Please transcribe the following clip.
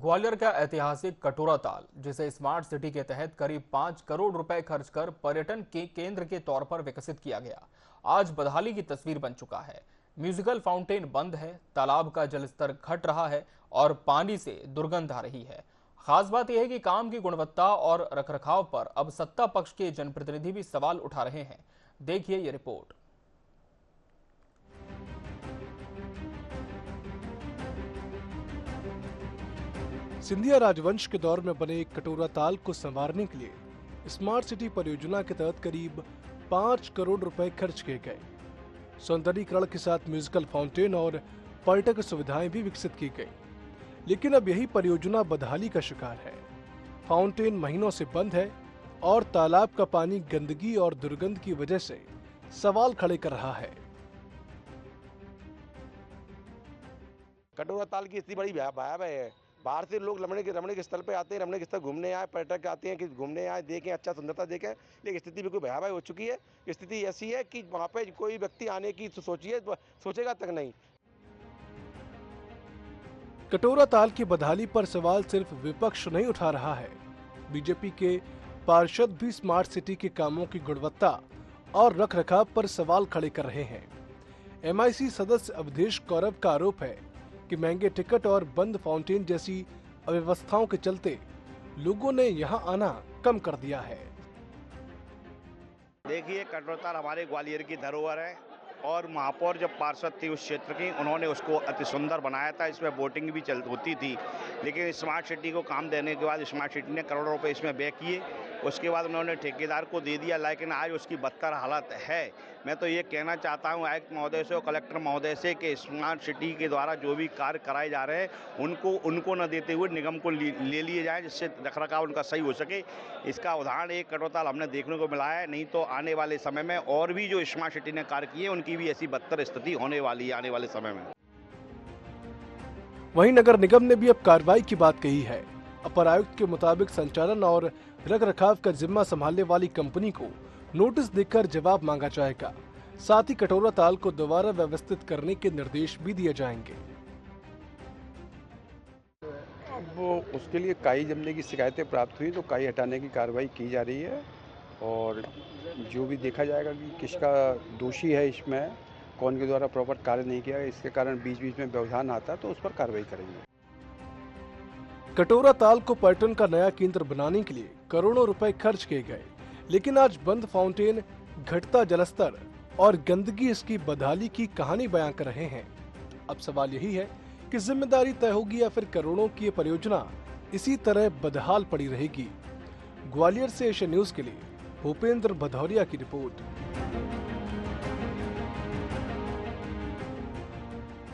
ग्वालियर का ऐतिहासिक कटोरा ताल, जिसे स्मार्ट सिटी के तहत करीब 5 करोड़ रुपए खर्च कर पर्यटन के केंद्र के तौर पर विकसित किया गया, आज बदहाली की तस्वीर बन चुका है। म्यूजिकल फाउंटेन बंद है, तालाब का जलस्तर घट रहा है और पानी से दुर्गंध आ रही है। खास बात यह है कि काम की गुणवत्ता और रखरखाव पर अब सत्ता पक्ष के जनप्रतिनिधि भी सवाल उठा रहे हैं। देखिए ये रिपोर्ट। सिंधिया राजवंश के दौर में बने कटोरा ताल को संवारने के लिए स्मार्ट सिटी परियोजना के तहत करीब 5 करोड़ रुपए खर्च किए गए। सौंदर्यीकरण के साथ म्यूजिकल फाउंटेन और पर्यटक सुविधाएं भी विकसित की गई, लेकिन अब यही परियोजना बदहाली का शिकार है। फाउंटेन महीनों से बंद है और तालाब का पानी गंदगी और दुर्गंध की वजह से सवाल खड़े कर रहा है। कटोरा ताल की स्थिति बड़ी भयावह है। बाहर से लोग रमणीक स्थल पे आते हैं, रमणीक स्थल घूमने आए, पर्यटक आते हैं कि घूमने आए, देखें, अच्छा सुंदरता देखें, लेकिन स्थिति बिल्कुल भयावह हो चुकी है। स्थिति ऐसी है कि वहाँ पे कोई व्यक्ति आने की सोचेगा तक नहीं। कटोरा ताल की बदहाली पर सवाल सिर्फ विपक्ष नहीं उठा रहा है, बीजेपी के पार्षद भी स्मार्ट सिटी के कामों की गुणवत्ता और रखरखाव पर सवाल खड़े कर रहे हैं। MIC सदस्य अवधेश गौरव का आरोप है कि महंगे टिकट और बंद फाउंटेन जैसी अव्यवस्थाओं के चलते लोगों ने यहां आना कम कर दिया है। देखिए, कटोरा ताल हमारे ग्वालियर की धरोहर है और महापौर जब पार्षद थी उस क्षेत्र की, उन्होंने उसको अति सुंदर बनाया था। इसमें बोटिंग भी होती थी, लेकिन स्मार्ट सिटी को काम देने के बाद स्मार्ट सिटी ने करोड़ों रुपए इसमें व्यय किए। उसके बाद उन्होंने ठेकेदार को दे दिया, लेकिन आज उसकी बदतर हालत है। मैं तो ये कहना चाहता हूँ आयुक्त महोदय से और कलेक्टर महोदय से कि स्मार्ट सिटी के द्वारा जो भी कार्य कराए जा रहे हैं उनको न देते हुए निगम को ले लिए जाए, जिससे रखरखाव उनका सही हो सके। इसका उदाहरण एक कटोरा ताल हमने देखने को मिला है। नहीं तो आने वाले समय में और भी जो स्मार्ट सिटी ने कार्य किए उनकी भी ऐसी बदतर स्थिति होने वाली है आने वाले समय में। वहीं नगर निगम ने भी अब कार्रवाई की बात कही है। अपर आयुक्त के मुताबिक संचालन और रखरखाव का जिम्मा संभालने वाली कंपनी को नोटिस देकर जवाब मांगा जाएगा। साथ ही कटोरा ताल को दोबारा व्यवस्थित करने के निर्देश भी दिए जाएंगे। अब उसके लिए काई जमने की शिकायतें प्राप्त हुई तो काई हटाने की कार्रवाई की जा रही है और जो भी देखा जाएगा कि किसका दोषी है, इसमें कौन के द्वारा प्रॉपर कार्य नहीं किया, इसके कारण बीच बीच में व्यवधान आता है तो उस पर कार्रवाई करेंगे। कटोरा ताल को पर्यटन का नया केंद्र बनाने के लिए करोड़ों रुपए खर्च किए गए, लेकिन आज बंद फाउंटेन, घटता जलस्तर और गंदगी इसकी बदहाली की कहानी बयां कर रहे हैं। अब सवाल यही है कि जिम्मेदारी तय होगी या फिर करोड़ों की ये परियोजना इसी तरह बदहाल पड़ी रहेगी। ग्वालियर से एशियन न्यूज के लिए भूपेंद्र भदौरिया की रिपोर्ट।